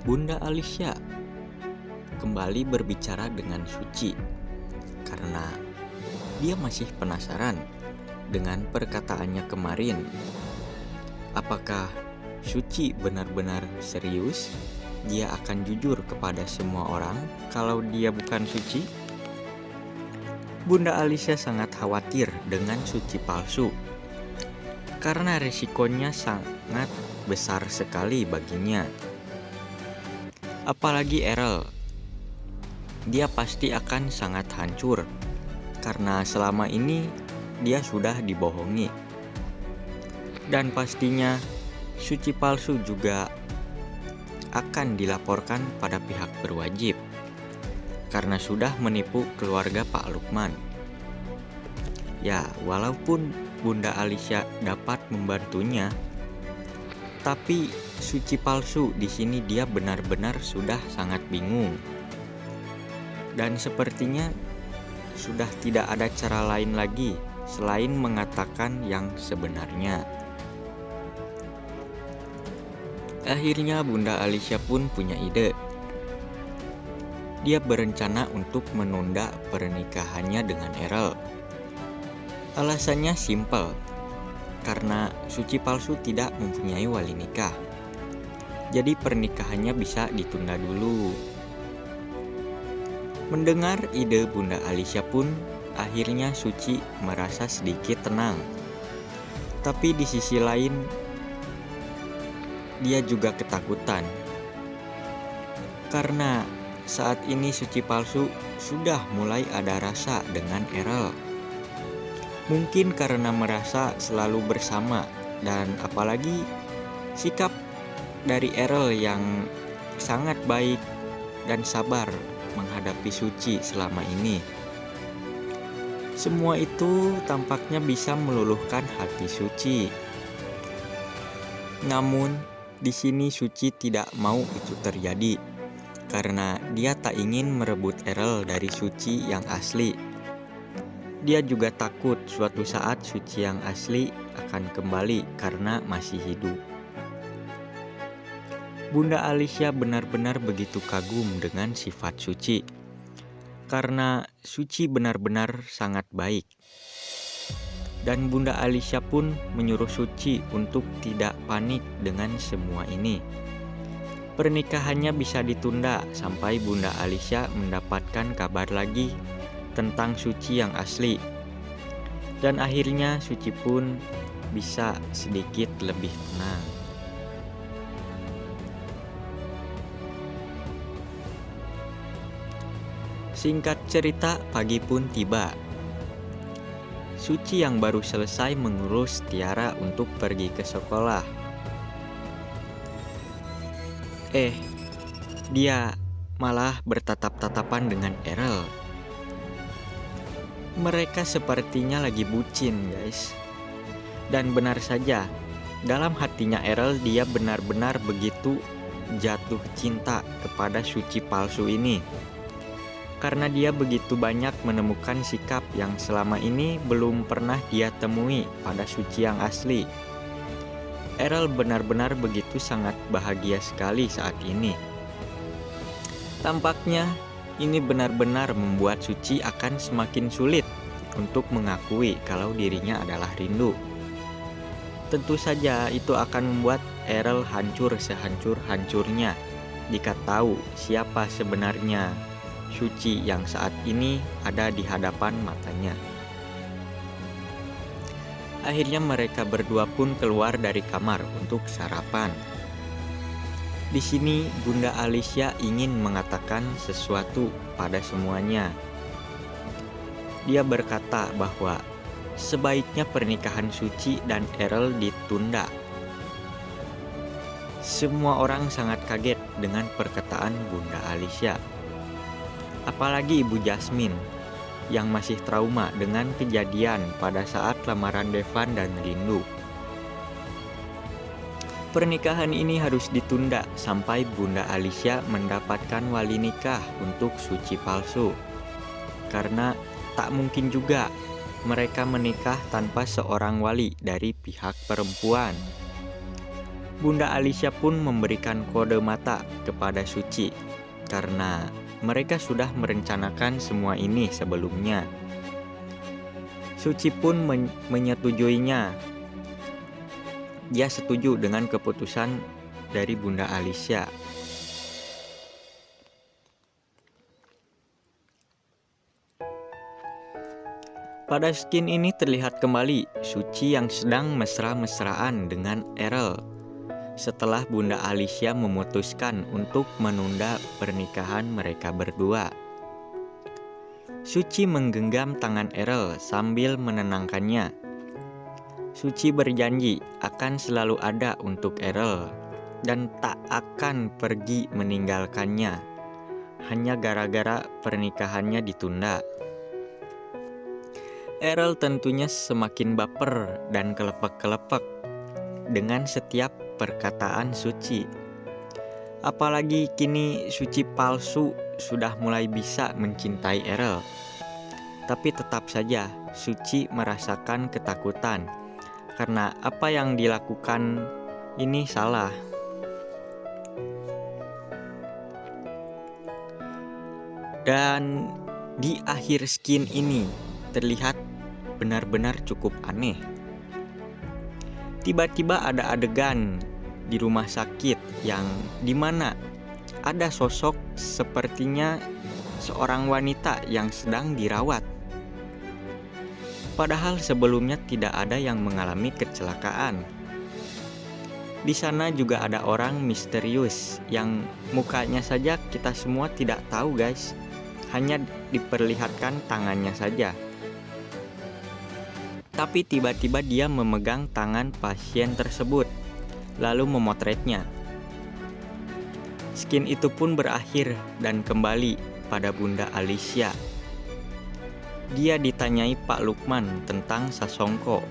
Bunda Alicia kembali berbicara dengan Suci karena dia masih penasaran dengan perkataannya kemarin. Apakah Suci benar-benar serius? Dia akan jujur kepada semua orang kalau dia bukan Suci? Bunda Alicia sangat khawatir dengan Suci palsu karena resikonya sangat besar sekali baginya. Apalagi Errol, dia pasti akan sangat hancur karena selama ini dia sudah dibohongi. Dan pastinya Suci palsu juga akan dilaporkan pada pihak berwajib karena sudah menipu keluarga Pak Lukman. Ya, walaupun Bunda Alicia dapat membantunya, tapi Suci palsu di sini dia benar-benar sudah sangat bingung. Dan sepertinya sudah tidak ada cara lain lagi selain mengatakan yang sebenarnya. Akhirnya Bunda Alicia pun punya ide. Dia berencana untuk menunda pernikahannya dengan Errol. Alasannya simpel, karena Suci palsu tidak mempunyai wali nikah. Jadi pernikahannya bisa ditunda dulu. Mendengar ide Bunda Alicia pun, akhirnya Suci merasa sedikit tenang. Tapi di sisi lain, dia juga ketakutan. Karena saat ini Suci palsu sudah mulai ada rasa dengan Errol. Mungkin karena merasa selalu bersama, dan apalagi sikap dari Errol yang sangat baik dan sabar menghadapi Suci selama ini. Semua itu tampaknya bisa meluluhkan hati Suci. Namun, di sini Suci tidak mau itu terjadi karena dia tak ingin merebut Errol dari Suci yang asli. Dia juga takut suatu saat Suci yang asli akan kembali karena masih hidup. Bunda Alicia benar-benar begitu kagum dengan sifat Suci karena Suci benar-benar sangat baik. Dan Bunda Alicia pun menyuruh Suci untuk tidak panik dengan semua ini. Pernikahannya bisa ditunda sampai Bunda Alicia mendapatkan kabar lagi tentang Suci yang asli. Dan akhirnya Suci pun bisa sedikit lebih tenang. Singkat cerita, pagi pun tiba. Suci yang baru selesai mengurus Tiara untuk pergi ke sekolah. Dia malah bertatap-tatapan dengan Errol. Mereka sepertinya lagi bucin, guys. Dan benar saja, dalam hatinya Errol dia benar-benar begitu jatuh cinta kepada Suci palsu ini. Karena dia begitu banyak menemukan sikap yang selama ini belum pernah dia temui pada Suci yang asli. Errol benar-benar begitu sangat bahagia sekali saat ini. Tampaknya ini benar-benar membuat Suci akan semakin sulit untuk mengakui kalau dirinya adalah rindu. Tentu saja itu akan membuat Errol hancur sehancur-hancurnya jika tahu siapa sebenarnya Suci yang saat ini ada di hadapan matanya. Akhirnya mereka berdua pun keluar dari kamar untuk sarapan. Di sini Bunda Alicia ingin mengatakan sesuatu pada semuanya. Dia berkata bahwa sebaiknya pernikahan Suci dan Errol ditunda. Semua orang sangat kaget dengan perkataan Bunda Alicia. Apalagi Ibu Jasmine yang masih trauma dengan kejadian pada saat lamaran Devan dan Rindu. Pernikahan ini harus ditunda sampai Bunda Alicia mendapatkan wali nikah untuk Suci palsu. Karena tak mungkin juga mereka menikah tanpa seorang wali dari pihak perempuan. Bunda Alicia pun memberikan kode mata kepada Suci karena mereka sudah merencanakan semua ini sebelumnya. Suci pun menyetujuinya. Dia setuju dengan keputusan dari Bunda Alicia. Pada scene ini terlihat kembali Suci yang sedang mesra-mesraan dengan Errol setelah Bunda Alicia memutuskan untuk menunda pernikahan mereka berdua. Suci menggenggam tangan Errol sambil menenangkannya. Suci berjanji akan selalu ada untuk Errol dan tak akan pergi meninggalkannya hanya gara-gara pernikahannya ditunda. Errol tentunya semakin baper dan kelepek-kelepek dengan setiap perkataan Suci. Apalagi kini Suci palsu sudah mulai bisa mencintai Errol. Tapi tetap saja Suci merasakan ketakutan karena apa yang dilakukan ini salah. Dan di akhir scene ini terlihat benar-benar cukup aneh. Tiba-tiba ada adegan di rumah sakit yang dimana ada sosok sepertinya seorang wanita yang sedang dirawat. Padahal sebelumnya tidak ada yang mengalami kecelakaan. Di sana juga ada orang misterius yang mukanya saja kita semua tidak tahu guys. Hanya diperlihatkan tangannya saja. Tapi tiba-tiba dia memegang tangan pasien tersebut, lalu memotretnya. Scene itu pun berakhir dan kembali pada Bunda Alicia. Dia ditanyai Pak Lukman tentang Sasongko.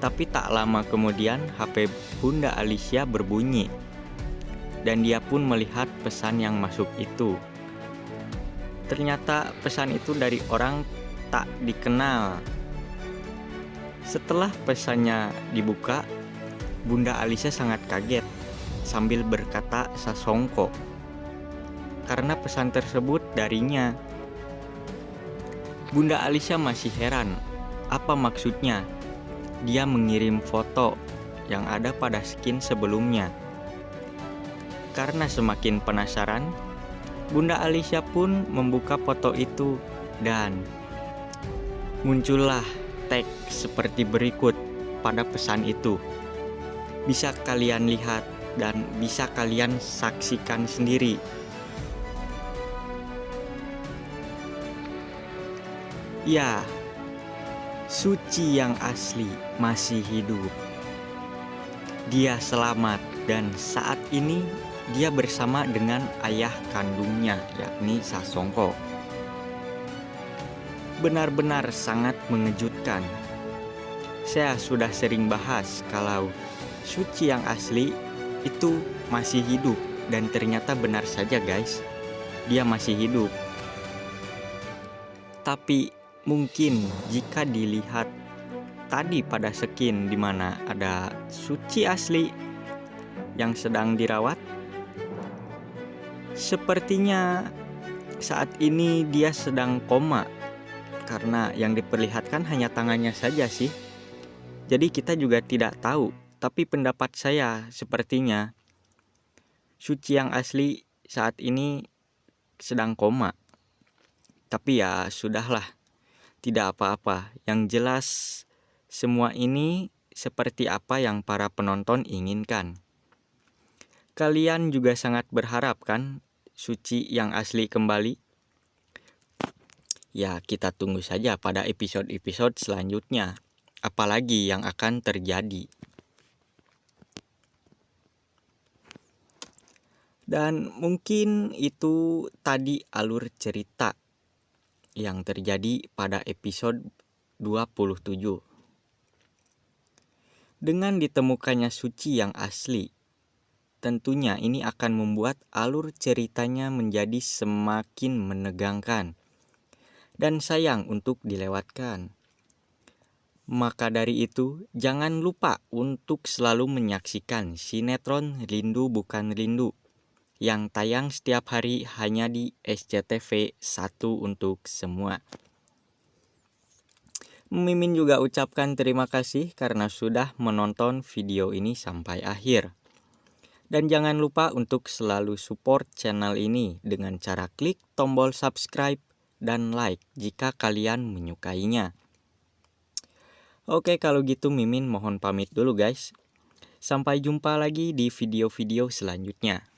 Tapi tak lama kemudian HP Bunda Alicia berbunyi. Dan dia pun melihat pesan yang masuk itu. Ternyata pesan itu dari orang tak dikenal. Setelah pesannya dibuka, Bunda Alicia sangat kaget sambil berkata Sasongko karena pesan tersebut darinya. Bunda Alicia masih heran, apa maksudnya dia mengirim foto yang ada pada skin sebelumnya. Karena semakin penasaran, Bunda Alicia pun membuka foto itu dan muncullah teks seperti berikut pada pesan itu. Bisa kalian lihat dan bisa kalian saksikan sendiri. Ya, Suci yang asli masih hidup. Dia selamat dan saat ini dia bersama dengan ayah kandungnya yakni Sasongko. Benar-benar sangat mengejutkan. Saya sudah sering bahas kalau Suci yang asli itu masih hidup dan ternyata benar saja guys. Dia masih hidup. Tapi mungkin jika dilihat tadi pada skin di mana ada Suci asli yang sedang dirawat, sepertinya saat ini dia sedang koma. Karena yang diperlihatkan hanya tangannya saja sih. Jadi kita juga tidak tahu. Tapi pendapat saya sepertinya Suci yang asli saat ini sedang koma. Tapi ya sudahlah. Tidak apa-apa. Yang jelas semua ini seperti apa yang para penonton inginkan. Kalian juga sangat berharap kan Suci yang asli kembali? Ya, kita tunggu saja pada episode-episode selanjutnya. Apalagi yang akan terjadi. Dan mungkin itu tadi alur cerita yang terjadi pada episode 27. Dengan ditemukannya Suci yang asli, tentunya ini akan membuat alur ceritanya menjadi semakin menegangkan. Dan sayang untuk dilewatkan. Maka dari itu, jangan lupa untuk selalu menyaksikan sinetron Rindu Bukan Rindu yang tayang setiap hari hanya di SCTV 1 untuk semua. Mimin juga ucapkan terima kasih karena sudah menonton video ini sampai akhir. Dan jangan lupa untuk selalu support channel ini dengan cara klik tombol subscribe dan like jika kalian menyukainya. Oke, kalau gitu Mimin mohon pamit dulu guys. Sampai jumpa lagi di video-video selanjutnya.